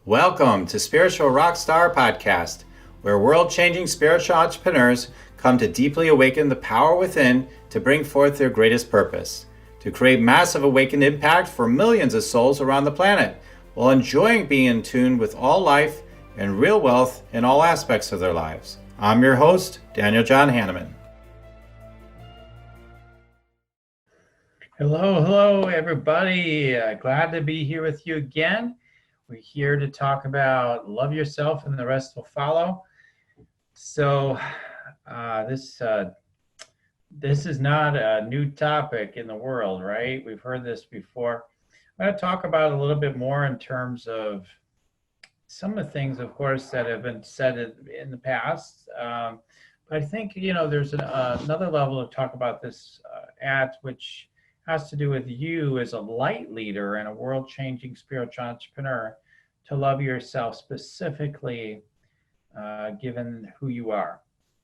Welcome to Spiritual Rockstar Podcast, where world-changing spiritual entrepreneurs come to deeply awaken the power within to bring forth their greatest purpose, to create massive awakened impact for millions of souls around the planet, while enjoying being in tune with all life and real wealth in all aspects of their lives. I'm your host, Daniel John Hanneman. Hello, everybody. Glad to be here with you again. We're here to talk about love yourself and the rest will follow. So this is not a new topic in the world, right? We've heard this before. I'm going to talk about it a little bit more in terms of some of the things, of course, that have been said in the past. But I think, there's another level to talk about this at which has to do with you as a light leader and a world-changing spiritual entrepreneur to love yourself specifically, given who you are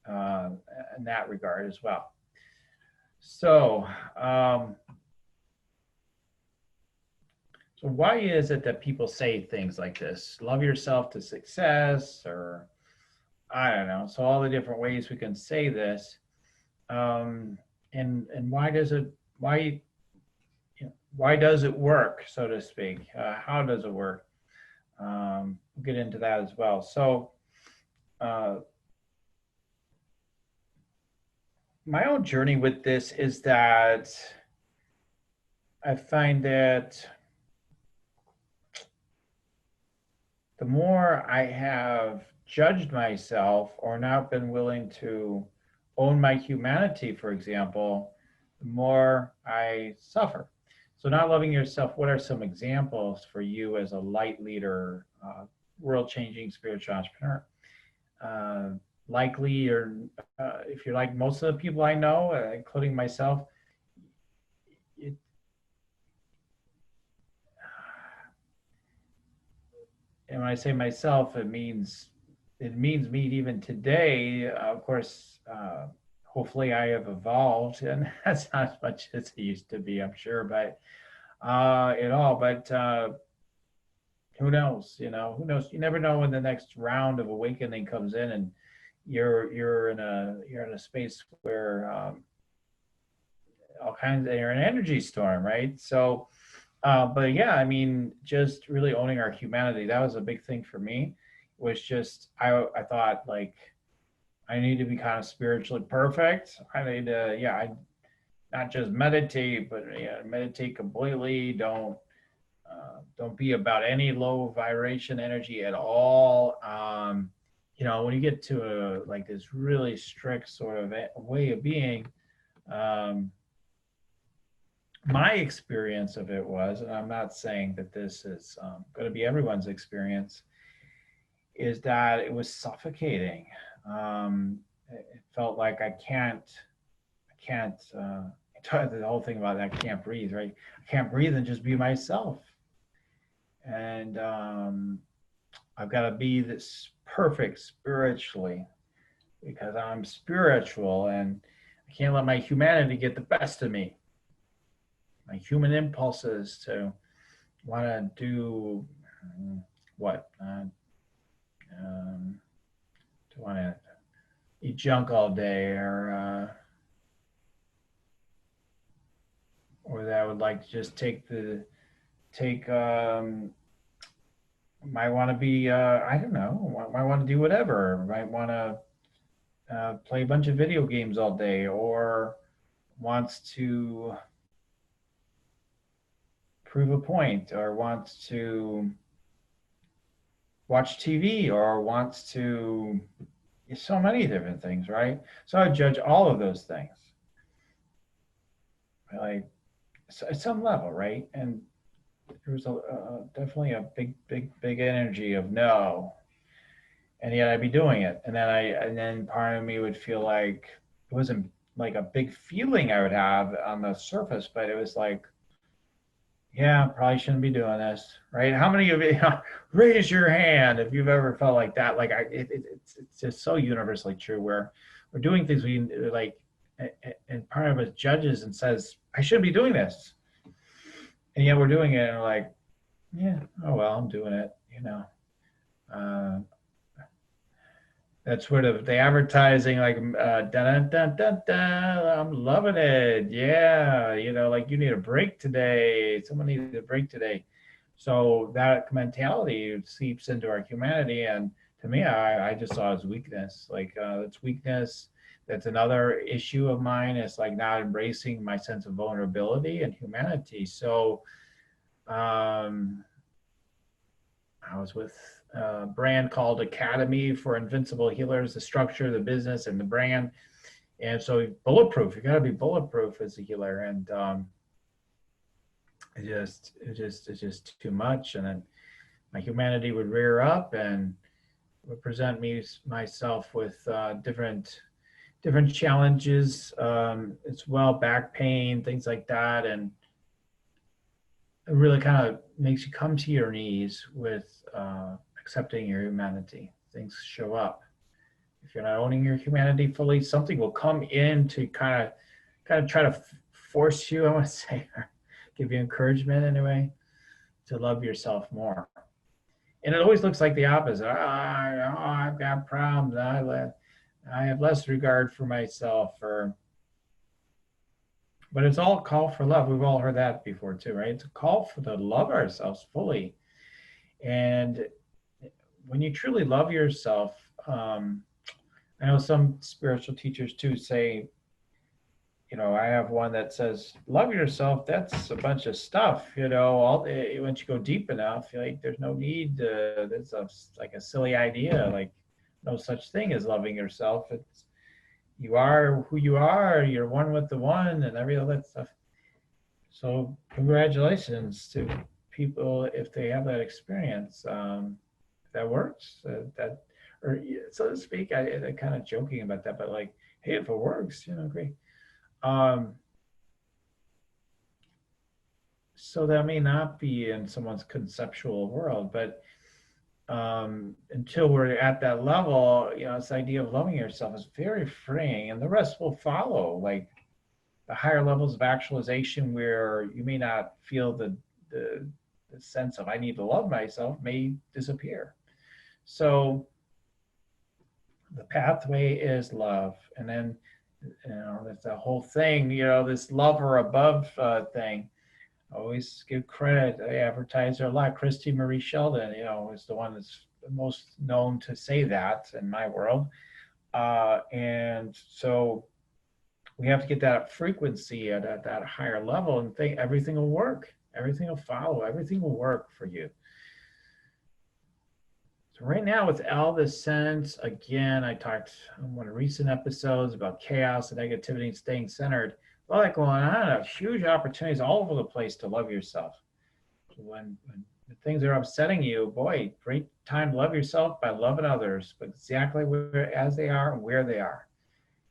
in that regard as well. So why is it that people say things like this? Love yourself to success, or I don't know. So all the different ways we can say this, and why does it work, so to speak? How does it work? We'll get into that as well. So my own journey with this is that I find that the more I have judged myself or not been willing to own my humanity, for example, the more I suffer. So not loving yourself, what are some examples for you as a light leader, world-changing spiritual entrepreneur? Likely, or if you're like most of the people I know, including myself, and when I say myself, it means me even today. Of course, hopefully I have evolved, and that's not as much as it used to be, I'm sure, but who knows? Who knows? You never know when the next round of awakening comes in, and you're in a space where you're in an energy storm, right? So, but yeah, I mean, just really owning our humanity, that was a big thing for me. It was just I thought, like, I need to be kind of spiritually perfect. I need to, I not just meditate, but meditate completely. Don't be about any low vibration energy at all. When you get to like this really strict sort of way of being, my experience of it was, and I'm not saying that this is going to be everyone's experience, is that it was suffocating. It felt like I can't, the whole thing about that, I can't breathe, right? I can't breathe and just be myself. And I've got to be this perfect spiritually because I'm spiritual, and I can't let my humanity get the best of me. My human impulses to want to do what? To want to eat junk all day, or that I would like to just might want to be, I don't know, might want to do whatever, might want to play a bunch of video games all day, or wants to prove a point, or wants to watch TV, or wants to, so many different things, right? So I judge all of those things, like, at some level, right? And there was definitely a big energy of no, and yet I'd be doing it, and then part of me would feel like it wasn't like a big feeling I would have on the surface, but it was like, yeah, probably shouldn't be doing this, right? How many of you raise your hand if you've ever felt like that? Like it's just so universally true, where we're doing things we like, and part of us judges and says, I shouldn't be doing this, and yet we're doing it, and we're like, yeah, oh well, I'm doing it, Uh, that's sort of the advertising, like, dun, dun, dun, dun, dun, I'm loving it. Yeah, like you need a break today. Someone needs a break today. So that mentality seeps into our humanity. And to me, I just saw it as weakness. Like, it's weakness. That's another issue of mine. It's like not embracing my sense of vulnerability and humanity. So, um, I was with a brand called Academy for Invincible Healers, the structure, the business, and the brand. And so bulletproof, you got to be bulletproof as a healer. And it's just too much. And then my humanity would rear up and would present myself with different challenges, as well, back pain, things like that. And it really kind of makes you come to your knees with accepting your humanity. Things show up. If you're not owning your humanity fully, something will come in to kind of try to force you, I want to say, or give you encouragement anyway, to love yourself more. And it always looks like the opposite. I've got problems. I have less regard for myself, but it's all a call for love. We've all heard that before too, right? It's a call for to love ourselves fully. And when you truly love yourself, I know some spiritual teachers too say, I have one that says, love yourself. That's a bunch of stuff, once you go deep enough, like there's no need to, like a silly idea, like no such thing as loving yourself. It's, you are who you are, you're one with the one and every other stuff. So congratulations to people if they have that experience. That works, or so to speak. I kind of joking about that, but like, hey, if it works, great. Um, so that may not be in someone's conceptual world, but until we're at that level, this idea of loving yourself is very freeing, and the rest will follow. Like the higher levels of actualization, where you may not feel the sense of I need to love myself, may disappear. So the pathway is love, and then that's the whole thing. This love or above thing. Always give credit. I advertise her a lot. Christy Marie Sheldon, is the one that's most known to say that in my world. And so we have to get that frequency at that higher level and think everything will work. Everything will follow. Everything will work for you. So right now with all this sense, again, I talked on one of recent episodes about chaos and negativity and staying centered. All that going on, huge opportunities all over the place to love yourself. When things are upsetting you, boy, great time to love yourself by loving others, but exactly where as they are and where they are,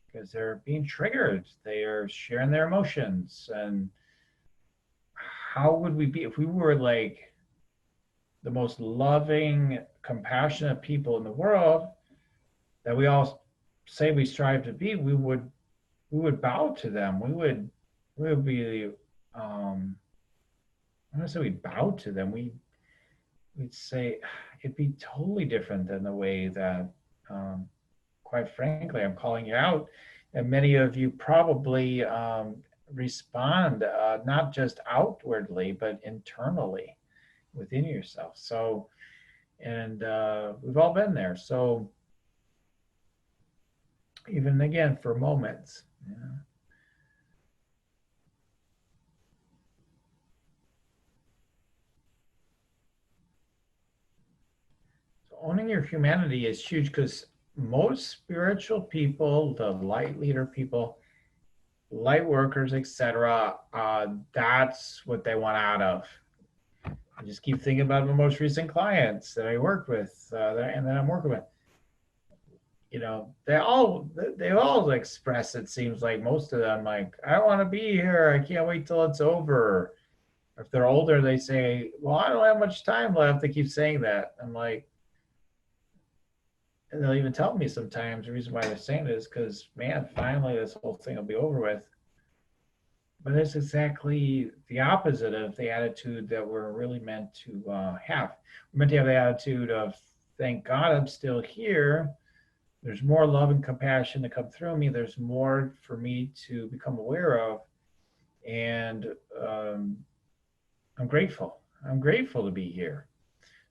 because they're being triggered. They are sharing their emotions. And how would we be if we were like the most loving, compassionate people in the world that we all say we strive to be? We would bow to them. We would be I don't say we'd bow to them. We'd say it'd be totally different than the way that, quite frankly, I'm calling you out, and many of you probably respond, not just outwardly but internally within yourself. So, and we've all been there. So even again for moments, So owning your humanity is huge, because most spiritual people, the light leader people, light workers, etc., that's what they want out of. I just keep thinking about my most recent clients that I worked with, and that I'm working with. They all express, it seems like most of them, like, I want to be here, I can't wait till it's over. Or if they're older, they say, well, I don't have much time left. They keep saying that. I'm like, and they'll even tell me sometimes the reason why they're saying it is because, man, finally this whole thing will be over with. But it's exactly the opposite of the attitude that we're really meant to have. We're meant to have the attitude of thank God I'm still here. There's more love and compassion to come through me. There's more for me to become aware of. And I'm grateful. I'm grateful to be here.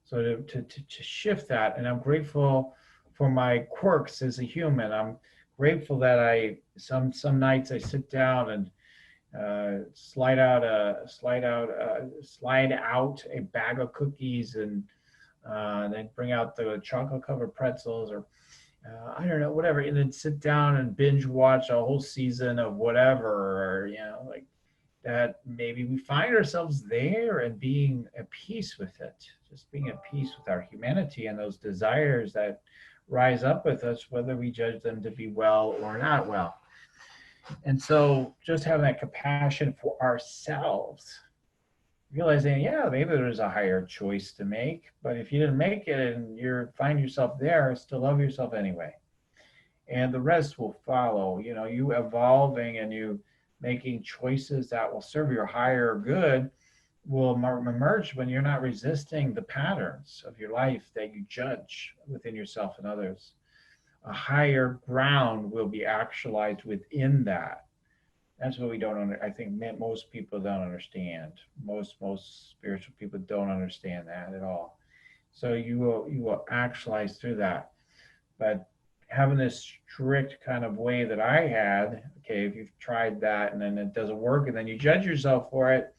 So to shift that, and I'm grateful for my quirks as a human. I'm grateful that some nights I sit down and slide out a bag of cookies and then bring out the chocolate covered pretzels or I don't know, whatever, and then sit down and binge watch a whole season of whatever, or like that. Maybe we find ourselves there and being at peace with it, just being at peace with our humanity and those desires that rise up with us, whether we judge them to be well or not well. And so just having that compassion for ourselves, realizing, yeah, maybe there's a higher choice to make, but if you didn't make it and you find yourself there, still love yourself anyway. And the rest will follow, you evolving and you making choices that will serve your higher good will emerge when you're not resisting the patterns of your life that you judge within yourself and others. A higher ground will be actualized within that. That's what we don't I think most people don't understand. Most spiritual people don't understand that at all. So you will actualize through that. But having this strict kind of way that I had, okay, if you've tried that and then it doesn't work and then you judge yourself for it,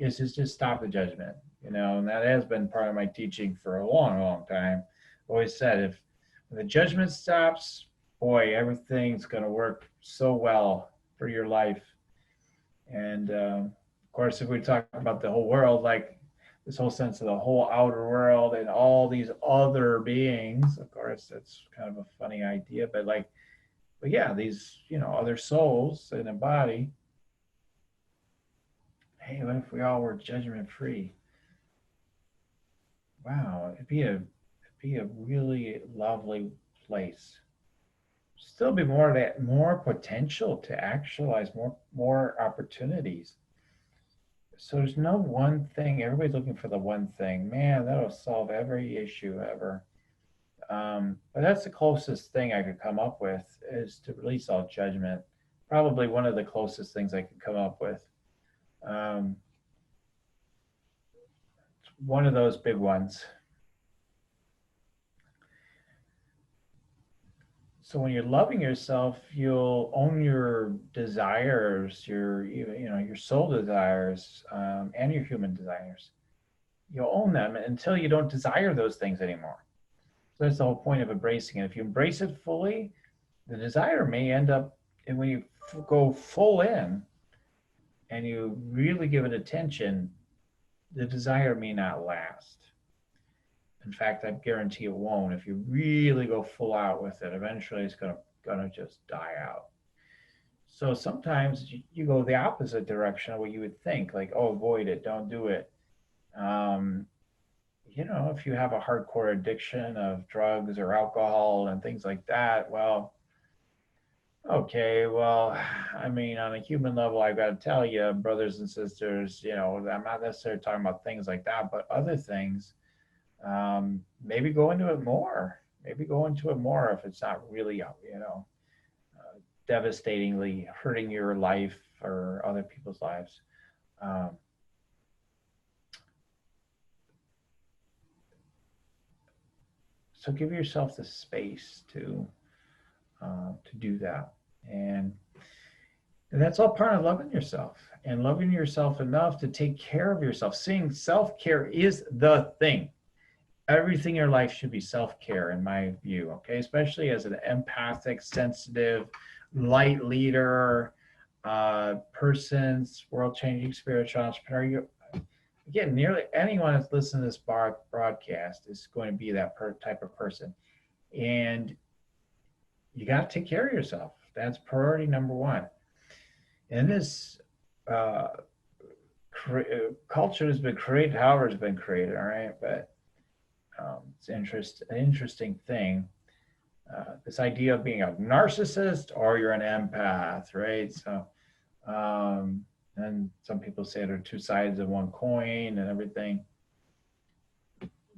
is just stop the judgment. And that has been part of my teaching for a long, long time. I've always said if the judgment stops, boy, everything's going to work so well for your life. And of course, if we talk about the whole world, like this whole sense of the whole outer world and all these other beings, of course, that's kind of a funny idea, but yeah, these, other souls in a body. Hey, what if we all were judgment free? Wow, it'd be a really lovely place. Still be more potential to actualize more opportunities. So there's no one thing. Everybody's looking for the one thing. Man, that'll solve every issue ever. But that's the closest thing I could come up with, is to release all judgment. Probably one of the closest things I could come up with. One of those big ones. So when you're loving yourself, you'll own your desires, your soul desires, and your human desires. You'll own them until you don't desire those things anymore. So that's the whole point of embracing it. If you embrace it fully, the desire may end up, and when you go full in and you really give it attention, the desire may not last. In fact, I guarantee it won't. If you really go full out with it, eventually it's gonna just die out. So sometimes you go the opposite direction of what you would think, like, oh, avoid it, don't do it. If you have a hardcore addiction of drugs or alcohol and things like that, well, okay, well, I mean, on a human level, I've got to tell you, brothers and sisters, I'm not necessarily talking about things like that, but other things. Maybe go into it more. Maybe go into it more if it's not really, devastatingly hurting your life or other people's lives. So give yourself the space to do that, and that's all part of loving yourself and loving yourself enough to take care of yourself. Seeing self-care is the thing. Everything in your life should be self-care, in my view, okay? Especially as an empathic, sensitive, light leader, world-changing spiritual entrepreneur. Again, nearly anyone that's listening to this broadcast is going to be that type of person. And you got to take care of yourself. That's priority number one. And this culture has been created, however it's been created, all right? But it's an interesting thing. This idea of being a narcissist or you're an empath, right? So, and some people say there are two sides of one coin and everything.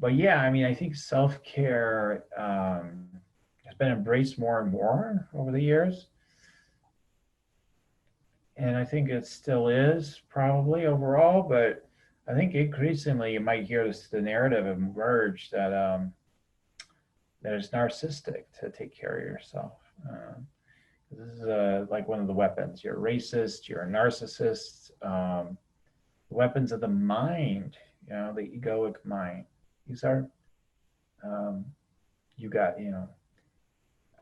But yeah, I mean, I think self-care has been embraced more and more over the years. And I think it still is probably overall, but I think increasingly you might hear the narrative emerge that it's narcissistic to take care of yourself. This is like one of the weapons. You're a racist, you're a narcissist. Weapons of the mind, the egoic mind. These are, um, you got,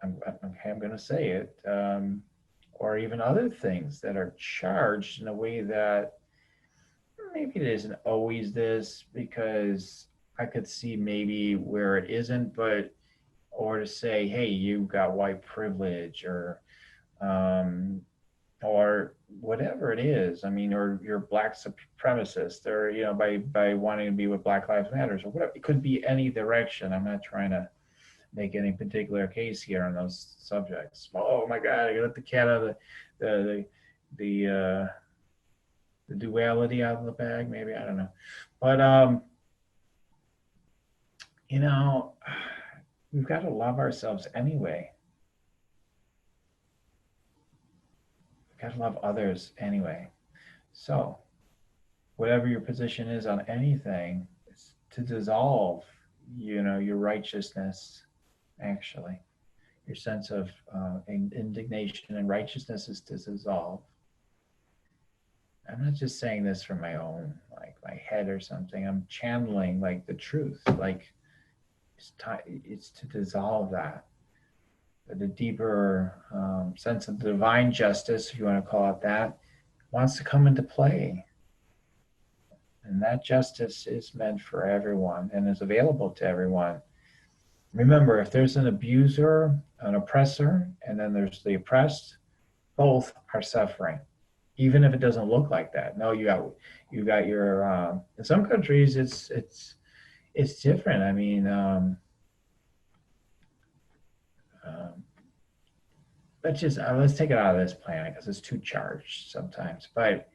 I'm going to say it, or even other things that are charged in a way that maybe it isn't always this, because I could see maybe where it isn't, but, or to say, hey, you got white privilege, um, or whatever it is. I mean, or you're black supremacist, or by wanting to be with Black Lives Matters, or whatever. It could be any direction. I'm not trying to make any particular case here on those subjects. Oh my God, I let the cat out of the duality out of the bag. Maybe, I don't know, but you know, we've got to love ourselves anyway. We've got to love others anyway. So, whatever your position is on anything, it's to dissolve, your righteousness, actually. Your sense of indignation and righteousness is to dissolve. I'm not just saying this from my own, like my head or something. I'm channeling like the truth. Like it's to dissolve that. The deeper sense of divine justice, if you want to call it that, wants to come into play. And that justice is meant for everyone and is available to everyone. Remember, if there's an abuser, an oppressor, and then there's the oppressed, both are suffering, even if it doesn't look like that. No, you got your. In some countries, it's different. I mean, let's take it out of this planet because it's too charged sometimes. But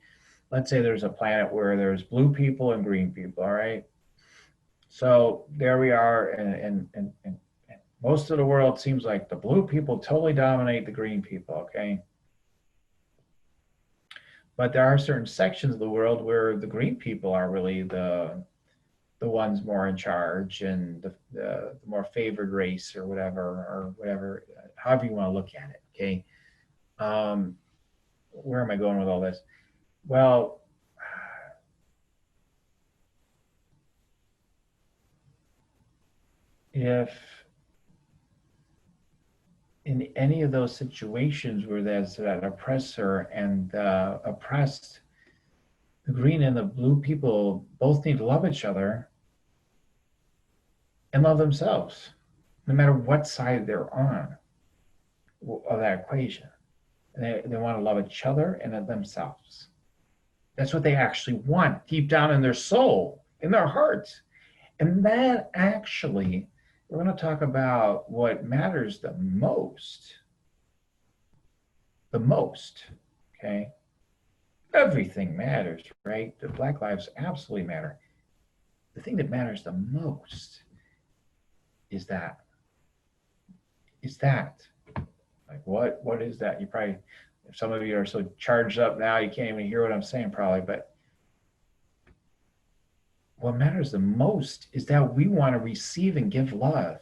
let's say there's a planet where there's blue people and green people. All right. So there we are, and most of the world seems like the blue people totally dominate the green people, okay? But there are certain sections of the world where the green people are really the ones more in charge, and the more favored race, or whatever, however you want to look at it, okay? Where am I going with all this? Well, if in any of those situations where there's that oppressor and the oppressed, the green and the blue people both need to love each other and love themselves, no matter what side they're on of that equation. They want to love each other and themselves. That's what they actually want deep down in their soul, in their hearts. And that actually, we're going to talk about what matters the most. The most, okay? Everything matters, right? The Black lives absolutely matter. The thing that matters the most is that. Like, what is that? You probably, if some of you are so charged up now, you can't even hear what I'm saying probably, but what matters the most is that we want to receive and give love.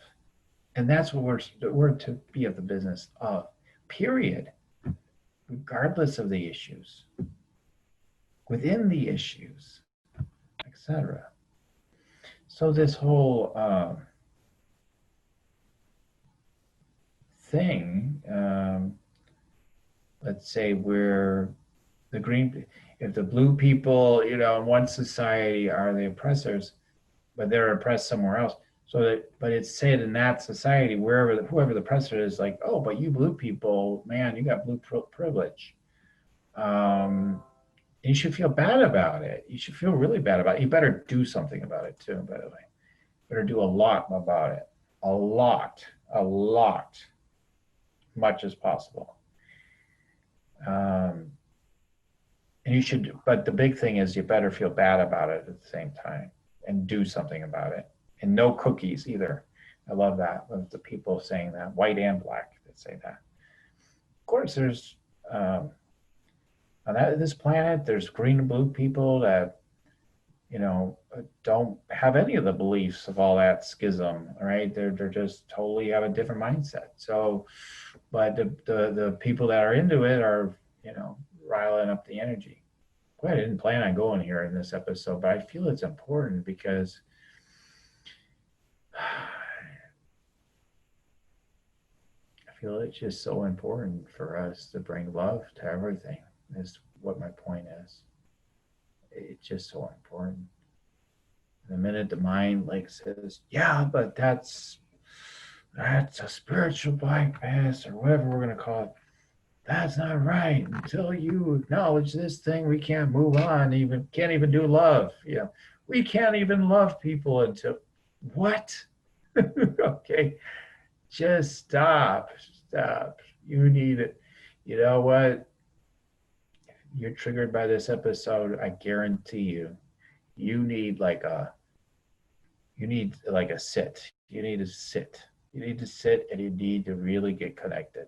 And that's what we're to be of the business of, period. Regardless of the issues, within the issues, etc. So this whole thing, let's say where the green, if the blue people, in one society are the oppressors, but they're oppressed somewhere else. But it's said in that society, whoever the oppressor is, like, oh, but you blue people, man, you got blue privilege. You should feel bad about it. You should feel really bad about it. You better do something about it too, by the way. You better do a lot about it. A lot, much as possible. And you should, but the big thing is you better feel bad about it at the same time and do something about it And no cookies either. I love that. The people saying that, white and black, that say that. Of course, there's on this planet, there's green and blue people that don't have any of the beliefs of all that schism, right? They're just totally have a different mindset. So, but the people that are into it are riling up the energy. Boy, I didn't plan on going here in this episode, but I feel it's important because I feel it's just so important for us to bring love to everything. Is what my point is. It's just so important. The minute the mind says, yeah, but that's a spiritual bypass or whatever we're going to call it. That's not right. Until you acknowledge this thing, we can't move on. Can't even do love. We can't even love people until what? Okay, just stop. You need it. You know what? If you're triggered by this episode, I guarantee you need a sit. You need to sit. You need to sit and you need to really get connected.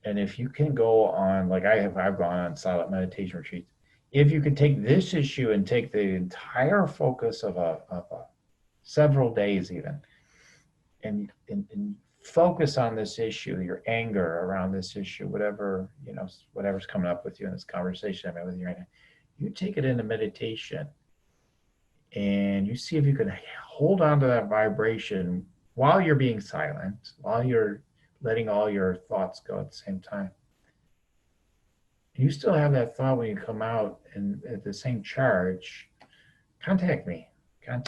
And if you can go on, I've gone on silent meditation retreats. If you can take this issue and take the entire focus of several days even, and focus on this issue, your anger around this issue, whatever's coming up with you in this conversation I'm having with you right now, you take it into meditation and you see if you can hold on to that vibration while you're being silent, while you're letting all your thoughts go at the same time. You still have that thought when you come out and at the same charge, contact me. I'd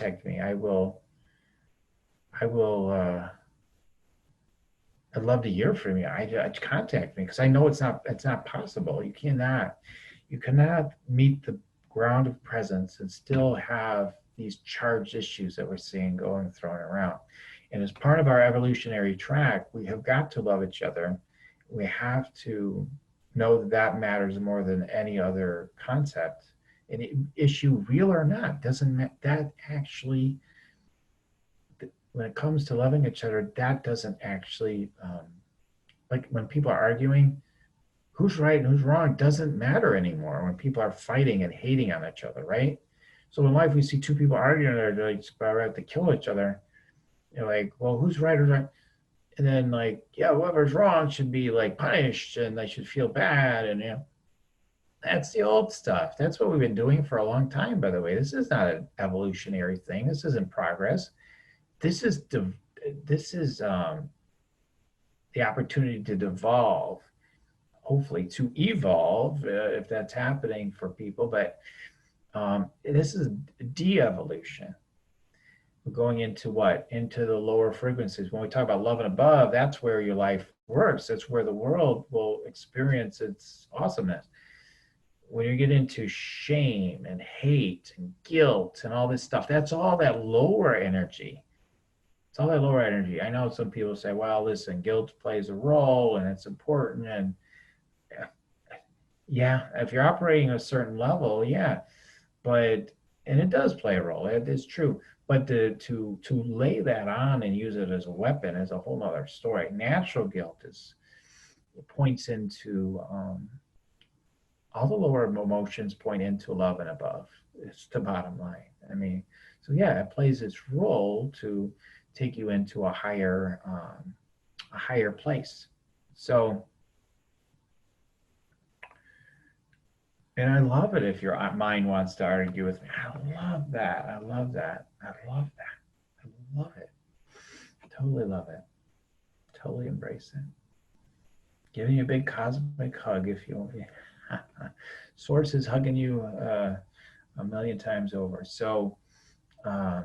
love to hear from you. I contact me because I know it's not possible. You cannot meet the ground of presence and still have these charged issues that we're seeing thrown around. And as part of our evolutionary track, we have got to love each other. We have to know that matters more than any other concept. An issue, real or not, that actually, when it comes to loving each other, that doesn't actually, when people are arguing, who's right and who's wrong doesn't matter anymore when people are fighting and hating on each other, right? So in life, we see two people arguing, they're about to kill each other. You're well, who's right or right? And then whoever's wrong should be punished and they should feel bad. And that's the old stuff. That's what we've been doing for a long time, by the way. This is not an evolutionary thing. This isn't progress. This is the opportunity to devolve, hopefully to evolve, if that's happening for people. But this is de-evolution. We're going into what? Into the lower frequencies. When we talk about love and above, that's where your life works. That's where the world will experience its awesomeness. When you get into shame and hate and guilt and all this stuff, that's all that lower energy. It's all that lower energy. I know some people say, well, listen, guilt plays a role and it's important. And yeah, if you're operating at a certain level, yeah. And it does play a role. It is true. But to lay that on and use it as a weapon is a whole other story. Natural guilt points into all the lower emotions point into love and above. It's the bottom line. So yeah, it plays its role to take you into a higher place. So, and I love it if your mind wants to argue with me. I love that. I love it. Totally love it. Totally embrace it. Giving you a big cosmic hug if you want. Source is hugging you a million times over. So I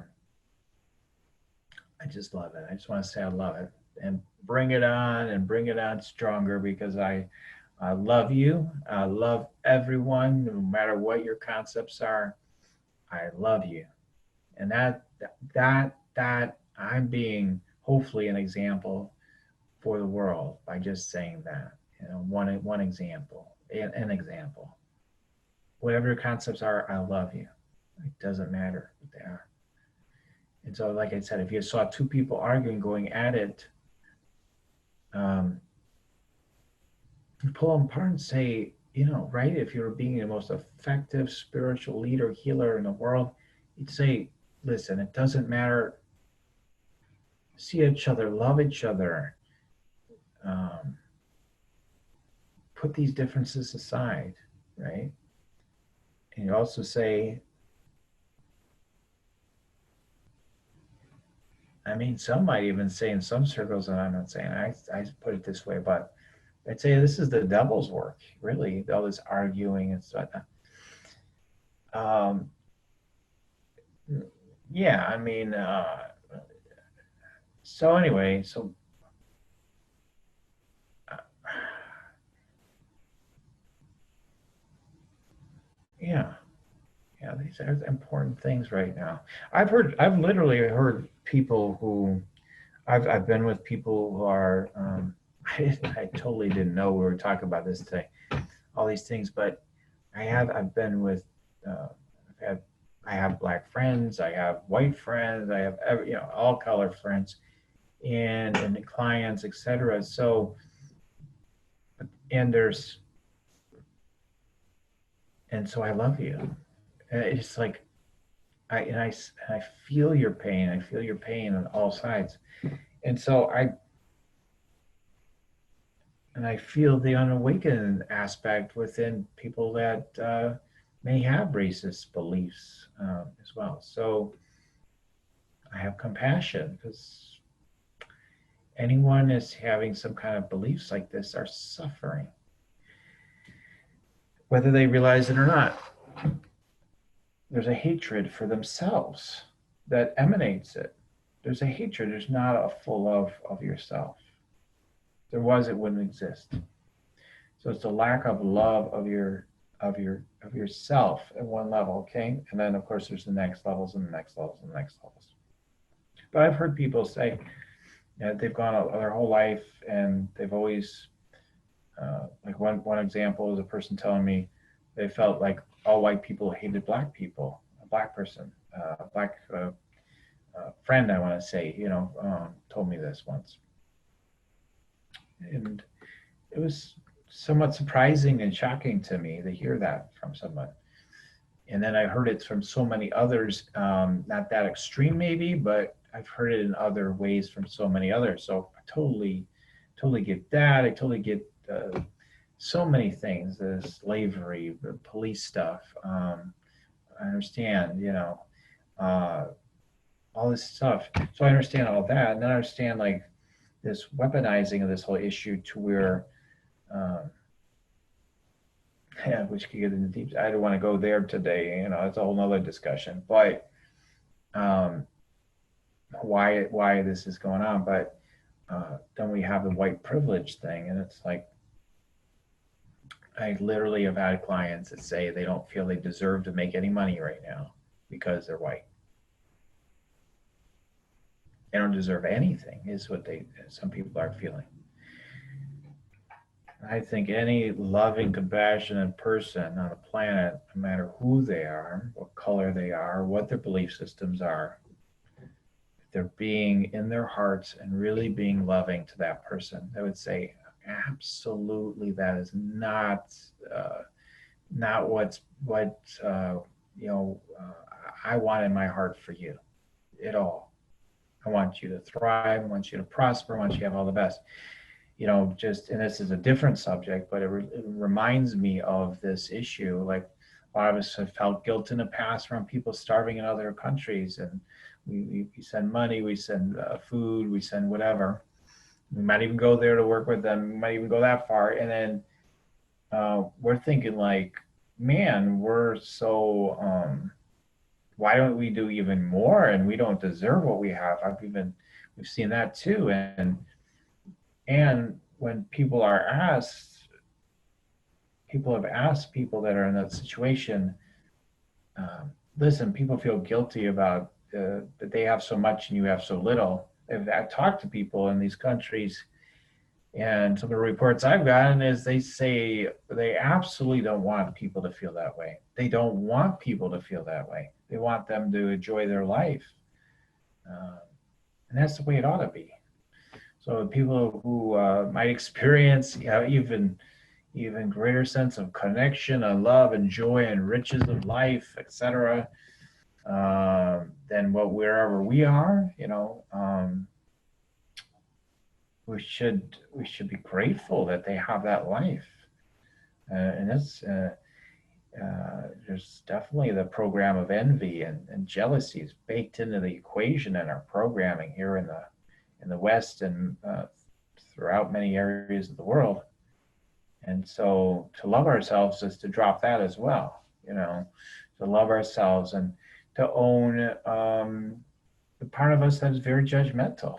just love it. I just want to say I love it. And bring it on stronger because I love you. I love everyone, no matter what your concepts are. I love you. And that I'm being hopefully an example for the world by just saying that. One example, an example. Whatever your concepts are, I love you. It doesn't matter what they are. And so, like I said, if you saw two people arguing, going at it, pull them apart and say, right, if you were being the most effective spiritual leader, healer in the world, you'd say, listen, it doesn't matter. See each other, love each other. Um, put these differences aside, right? And you also say, some might even say in some circles, and I'm not saying I put it this way, but I'd say this is the devil's work, really, all this arguing and stuff. Um, yeah, so anyway, uh, yeah, these are important things right now. I've literally heard people who, I've been with people who are, I totally didn't know we were talking about this today, all these things, but I've been with, I have black friends, I have white friends, I have all color friends, and the clients, etc. So, and so I love you. And it's like I feel your pain. I feel your pain on all sides, and so I feel the unawakened aspect within people that may have racist beliefs as well. So I have compassion because anyone is having some kind of beliefs like this are suffering, whether they realize it or not. There's a hatred for themselves that emanates it. There's a hatred. There's not a full love of yourself. If there was, it wouldn't exist. So it's a lack of love of yourself at one level, okay? And then of course there's the next levels and the next levels and the next levels. But I've heard people say that they've gone their whole life and they've always, like one example is a person telling me they felt like all white people hated black people, a black person, a black friend, I want to say, told me this once. And it was somewhat surprising and shocking to me to hear that from someone. And then I heard it from so many others, not that extreme maybe, but I've heard it in other ways from so many others. So I totally get that. I totally get so many things, the slavery, the police stuff. I understand, all this stuff. So I understand all that. And then I understand like this weaponizing of this whole issue to where, which could get into deep. I don't want to go there today. It's a whole nother discussion. But why this is going on? But then we have the white privilege thing, and it's like I literally have had clients that say they don't feel they deserve to make any money right now because they're white. They don't deserve anything, is what some people are feeling. I think any loving, compassionate person on the planet, no matter who they are, what color they are, what their belief systems are, if they're being in their hearts and really being loving to that person, they would say, absolutely, that is not what I want in my heart for you at all. I want you to thrive. I want you to prosper. I want you to have all the best. And this is a different subject, but it reminds me of this issue. Like a lot of us have felt guilt in the past from people starving in other countries, and we send money, we send food, we send whatever. We might even go there to work with them. We might even go that far. And then we're thinking like, man, we're so, why don't we do even more? And we don't deserve what we have. We've seen that too. And when people have asked people that are in that situation, listen, people feel guilty about that they have so much and you have so little. I've talked to people in these countries, and some of the reports I've gotten is they say they absolutely don't want people to feel that way. They don't want people to feel that way. They want them to enjoy their life. And that's the way it ought to be. So people who might experience even greater sense of connection and love and joy and riches of life, etc., than wherever we are, we should be grateful that they have that life. And that's there's definitely the program of envy and jealousy is baked into the equation in our programming here in the West and throughout many areas of the world. And so to love ourselves is to drop that as well, to love ourselves and to own the part of us that is very judgmental.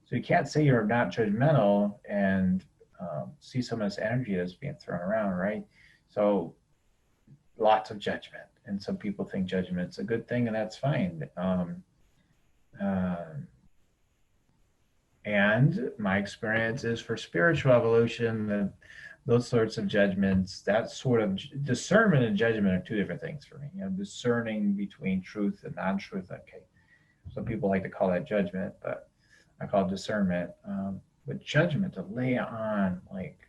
So you can't say you're not judgmental and see some of this energy that's being thrown around, right? So lots of judgment. And some people think judgment's a good thing, and that's fine. And my experience is for spiritual evolution, that those sorts of judgments, that sort of discernment and judgment are two different things for me. Discerning between truth and non-truth. Okay, some people like to call that judgment, but I call it discernment. But judgment, to lay on like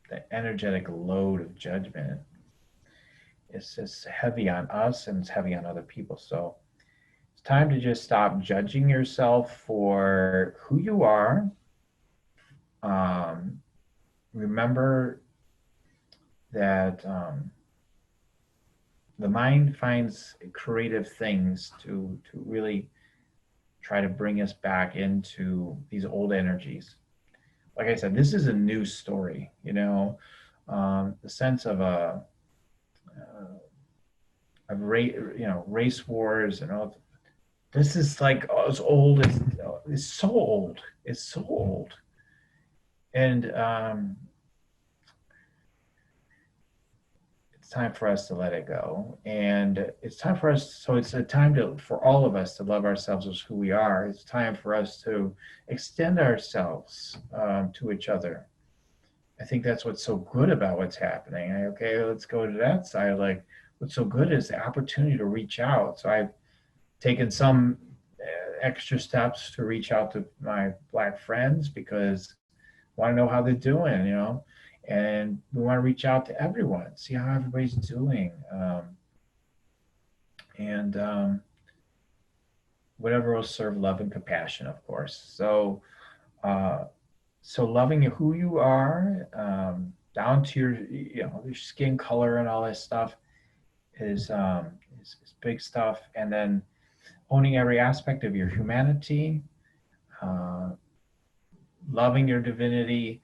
the energetic load of judgment, it's just heavy on us and it's heavy on other people. So it's time to just stop judging yourself for who you are. Remember that the mind finds creative things to really try to bring us back into these old energies. Like I said, this is a new story, the sense of race wars and all. This is like as old as it's so old. It's so old, and it's time for us to let it go. And it's time for us. So it's a time for all of us to love ourselves as who we are. It's time for us to extend ourselves to each other. I think that's what's so good about what's happening. Okay, let's go to that side. Like, what's so good is the opportunity to reach out. So I've taken some extra steps to reach out to my Black friends because I want to know how they're doing, and we want to reach out to everyone, see how everybody's doing, and whatever will serve love and compassion, of course. So loving who you are, down to your skin color and all this stuff is big stuff. And then owning every aspect of your humanity, loving your divinity.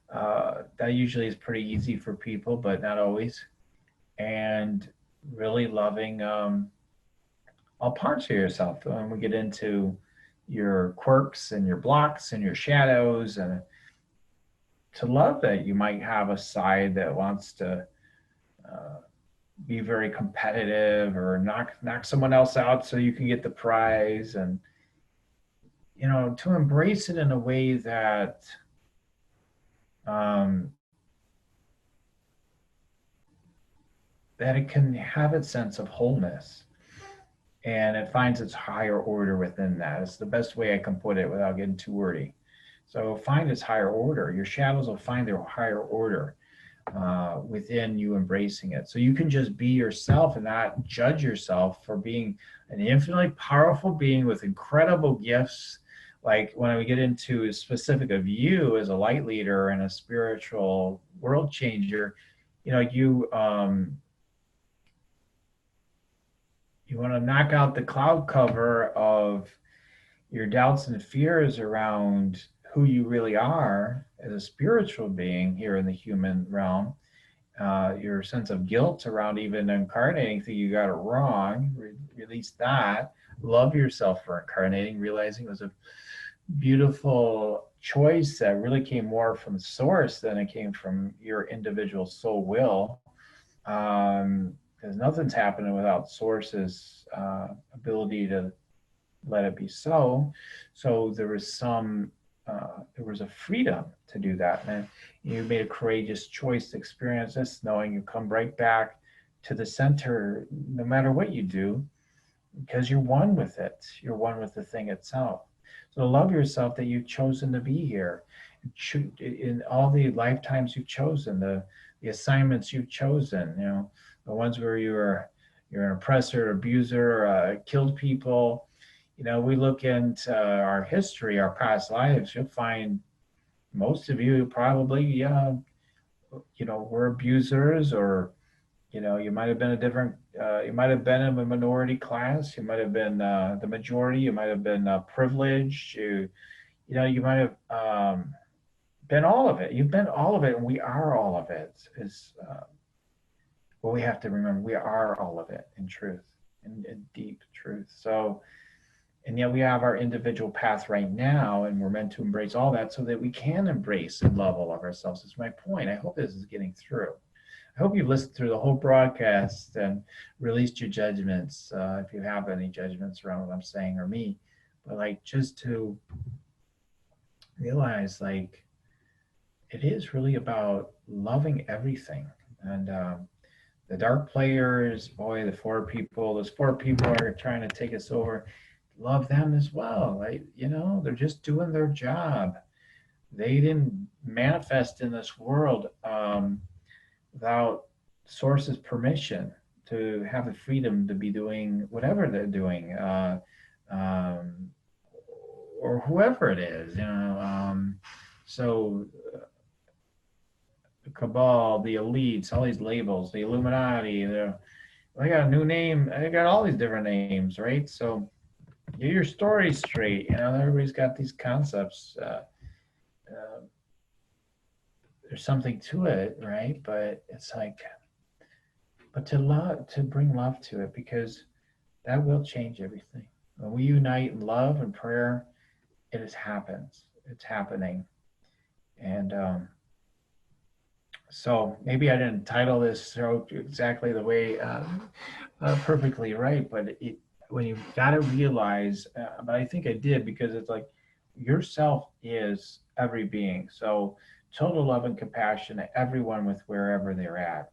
That usually is pretty easy for people, but not always. And really loving all parts of yourself. When we get into your quirks and your blocks and your shadows, and to love that you might have a side that wants to be very competitive or knock someone else out so you can get the prize, and to embrace it in a way that that it can have its sense of wholeness, and it finds its higher order within that. It's the best way I can put it without getting too wordy. So find its higher order. Your shadows will find their higher order within you embracing it. So you can just be yourself and not judge yourself for being an infinitely powerful being with incredible gifts. Like when we get into specific of you as a light leader and a spiritual world changer, you want to knock out the cloud cover of your doubts and fears around who you really are as a spiritual being here in the human realm, your sense of guilt around even incarnating, think you got it wrong, release that, love yourself for incarnating, realizing it was a beautiful choice that really came more from source than it came from your individual soul will, because nothing's happening without source's ability to let it be so. So there was a freedom to do that, and you made a courageous choice to experience this, knowing you come right back to the center, no matter what you do, because you're one with it. You're one with the thing itself. So love yourself that you've chosen to be here. In all the lifetimes you've chosen, the assignments you've chosen, the ones where you're an oppressor, abuser, killed people. We look into our history, our past lives, you'll find most of you probably, were abusers, or you might have been you might have been in a minority class, you might have been the majority, you might have been privileged, you might have been all of it. You've been all of it, and we are all of it. Is what we have to remember. We are all of it in truth, in deep truth. So, and yet we have our individual path right now, and we're meant to embrace all that so that we can embrace and love all of ourselves. Is my point. I hope this is getting through. I hope you've listened through the whole broadcast and released your judgments, if you have any judgments around what I'm saying or me. But just to realize, it is really about loving everything. And the dark players, boy, those four people are trying to take us over. Love them as well. They're just doing their job. They didn't manifest in this world without source's permission to have the freedom to be doing whatever they're doing, or whoever it is, so the cabal, the elites, all these labels, the Illuminati, they got a new name. They got all these different names, right? So get your story straight. Everybody's got these concepts. There's something to it, right? But it's but to bring love to it, because that will change everything. When we unite in love and prayer, it happens. It's happening. And so maybe I didn't title this show exactly the way perfectly right, but when you've got to realize, but I think I did, because it's yourself is every being. So total love and compassion to everyone with wherever they're at.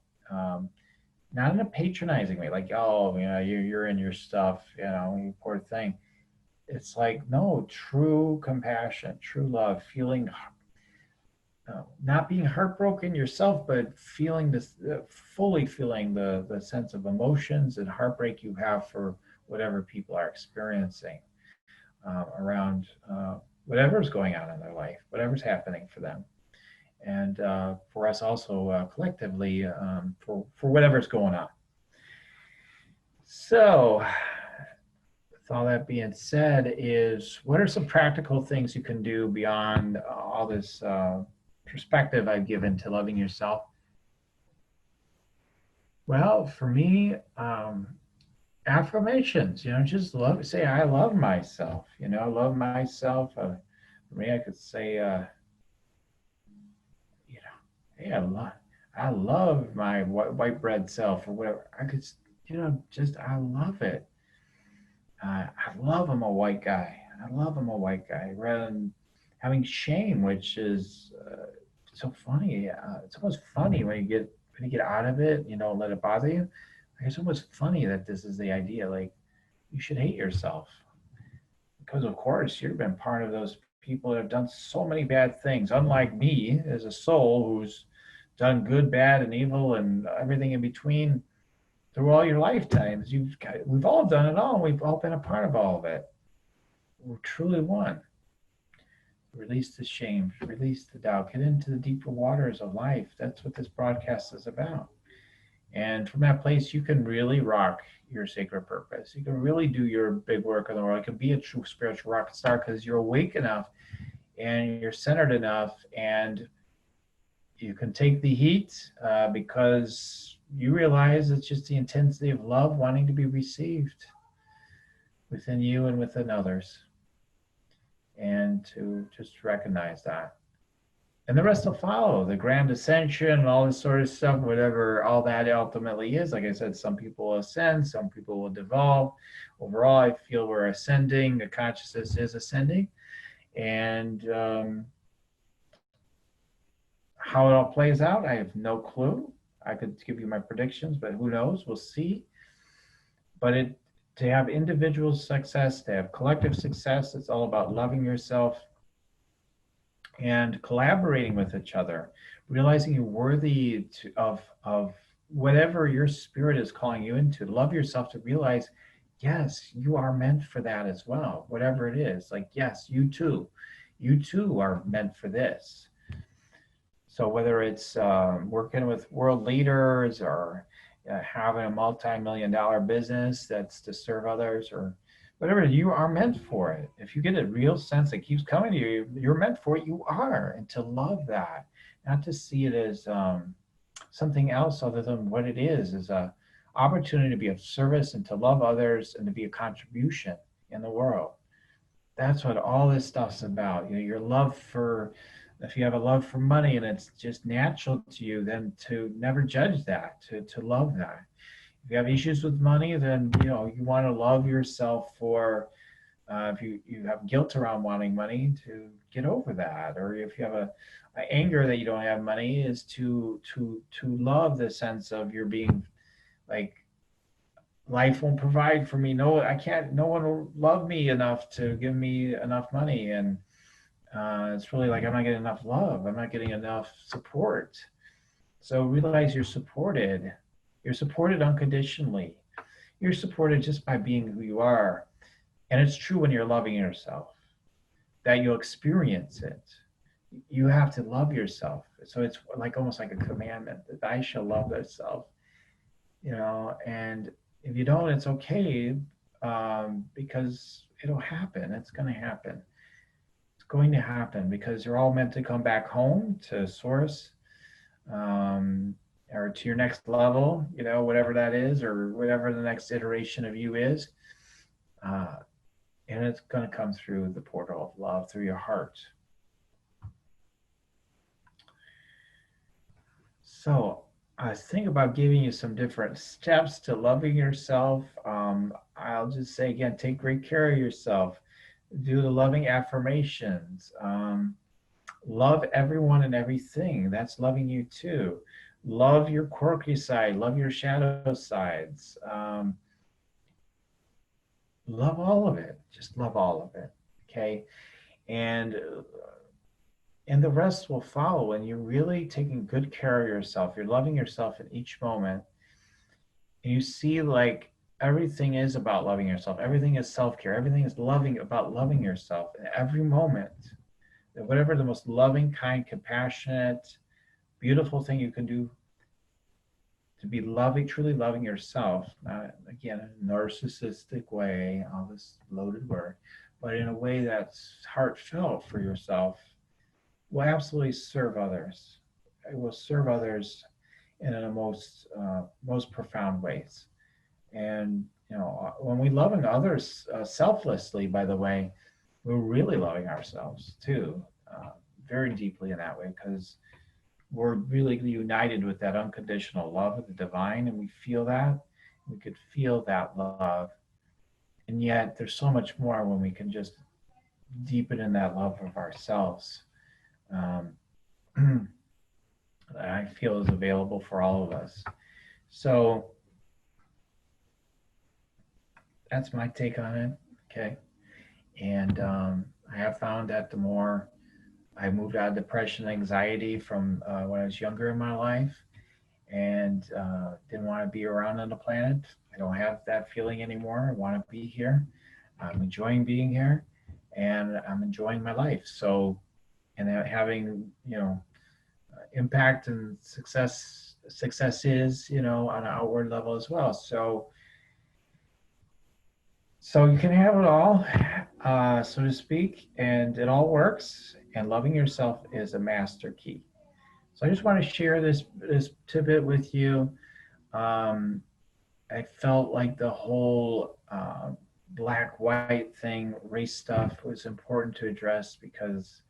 Not in a patronizing way, you're in your stuff, you poor thing. It's no, true compassion, true love, feeling, not being heartbroken yourself, but feeling this, fully feeling the sense of emotions and heartbreak you have for whatever people are experiencing around whatever's going on in their life, whatever's happening for them. And for us also collectively, for whatever's going on. So with all that being said, what are some practical things you can do beyond all this perspective I've given to loving yourself? Well, for me, affirmations, just say, I love myself, love myself. For me, I could say, hey, I love my white bread self, or whatever. I could, I love it. I love I'm a white guy. I love I'm a white guy, rather than having shame, which is so funny. It's almost funny when you get out of it, don't let it bother you. It's almost funny that this is the idea. You should hate yourself, because of course you've been part of those people that have done so many bad things. Unlike me, as a soul who's done good, bad, and evil, and everything in between through all your lifetimes. We've all done it all. We've all been a part of all of it. We're truly one. Release the shame, release the doubt, get into the deeper waters of life. That's what this broadcast is about. And from that place, you can really rock your sacred purpose. You can really do your big work in the world. You can be a true spiritual rock star, because you're awake enough and you're centered enough, and you can take the heat because you realize it's just the intensity of love wanting to be received within you and within others. And to just recognize that. And the rest will follow, the grand ascension and all this sort of stuff, whatever all that ultimately is. Like I said, some people will ascend, some people will devolve. Overall, I feel we're ascending, the consciousness is ascending. And how it all plays out, I have no clue. I could give you my predictions, but who knows? We'll see. But to have individual success, to have collective success, it's all about loving yourself and collaborating with each other, realizing you're worthy of whatever your spirit is calling you into. Love yourself to realize, yes, you are meant for that as well, whatever it is. Like, yes, you too are meant for this. So whether it's working with world leaders or having a multi-million-dollar business that's to serve others or whatever, you are meant for it. If you get a real sense that keeps coming to you, you're meant for it, you are. And to love that, not to see it as something else other than what it is a opportunity to be of service and to love others and to be a contribution in the world. That's what all this stuff's about. You know, your love for, if you have a love for money and it's just natural to you, then to never judge that, to love that. If you have issues with money, then you want to love yourself for. If you have guilt around wanting money, to get over that. Or if you have a anger that you don't have money, is to love the sense of you're being like, life won't provide for me. No, I can't. No one will love me enough to give me enough money, and it's really like I'm not getting enough love. I'm not getting enough support. So realize you're supported. You're supported unconditionally. You're supported just by being who you are. And it's true when you're loving yourself that you'll experience it. You have to love yourself. So it's like almost like a commandment that I shall love thyself. And if you don't, it's okay, because it'll happen. It's going to happen. It's going to happen because you're all meant to come back home to source, or to your next level, whatever that is, or whatever the next iteration of you is. And it's going to come through the portal of love, through your heart. So I was thinking about giving you some different steps to loving yourself. I'll just say again, take great care of yourself. Do the loving affirmations. Love everyone and everything. That's loving you too. Love your quirky side. Love your shadow sides. Love all of it. Just love all of it. Okay. And the rest will follow when you're really taking good care of yourself. You're loving yourself in each moment. And you see, like, everything is about loving yourself. Everything is self-care. Everything is about loving yourself in every moment. Whatever the most loving, kind, compassionate, beautiful thing you can do to be loving, truly loving yourself, not, again, in a narcissistic way, all this loaded word, but in a way that's heartfelt for yourself, will absolutely serve others. It will serve others in the most profound ways. And when we love others selflessly, by the way, we're really loving ourselves too, very deeply in that way, because we're really united with that unconditional love of the divine, and we feel that. We could feel that love. And yet there's so much more when we can just deepen in that love of ourselves. I feel is available for all of us. So that's my take on it. Okay. And I have found that the more I moved out of depression, anxiety from when I was younger in my life, and didn't want to be around on the planet. I don't have that feeling anymore. I want to be here. I'm enjoying being here, and I'm enjoying my life. So, and having impact and success is on an outward level as well. So you can have it all, so to speak, and it all works. And loving yourself is a master key. So I just want to share this tidbit with you. I felt like the whole black-white thing, race stuff, was important to address because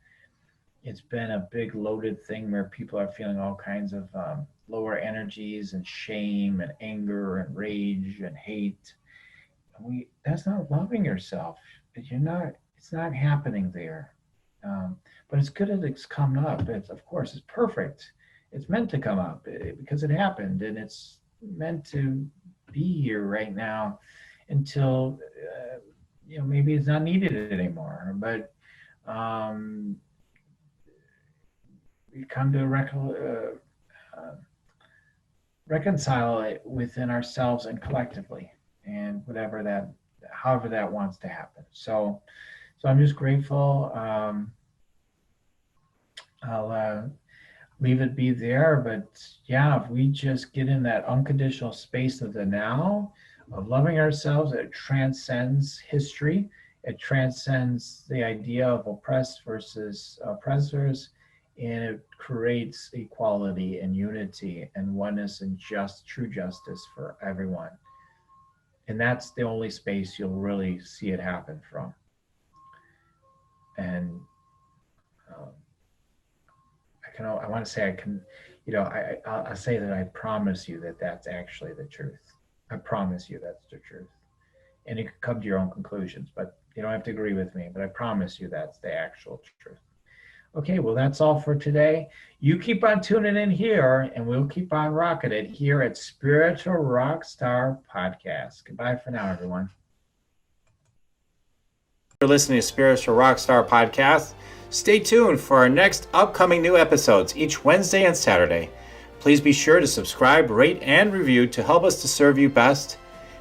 it's been a big loaded thing where people are feeling all kinds of lower energies and shame and anger and rage and hate. That's not loving yourself. It's not happening there. But it's good that it's come up. Of course, it's perfect. It's meant to come up because it happened, and it's meant to be here right now until maybe it's not needed anymore. But we come to reconcile it within ourselves and collectively, and however that wants to happen. So I'm just grateful. I'll leave it be there, but yeah, if we just get in that unconditional space of the now, of loving ourselves, it transcends history. It transcends the idea of oppressed versus oppressors, and it creates equality and unity and oneness and true justice for everyone. And that's the only space you'll really see it happen from. And I want to say I'll say that I promise you that that's actually the truth. I promise you that's the truth. And you can come to your own conclusions, but you don't have to agree with me, but I promise you that's the actual truth. Okay, well, that's all for today. You keep on tuning in here, and we'll keep on rocking it here at Spiritual Rockstar Podcast. Goodbye for now, everyone. You're listening to Spiritual Rockstar Podcast. Stay tuned for our next upcoming new episodes each Wednesday and Saturday. Please be sure to subscribe, rate, and review to help us to serve you best.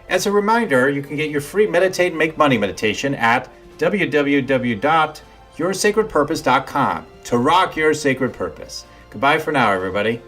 As a reminder, you can get your free Meditate and Make Money meditation at www.yoursacredpurpose.com to rock your sacred purpose. Goodbye for now, everybody.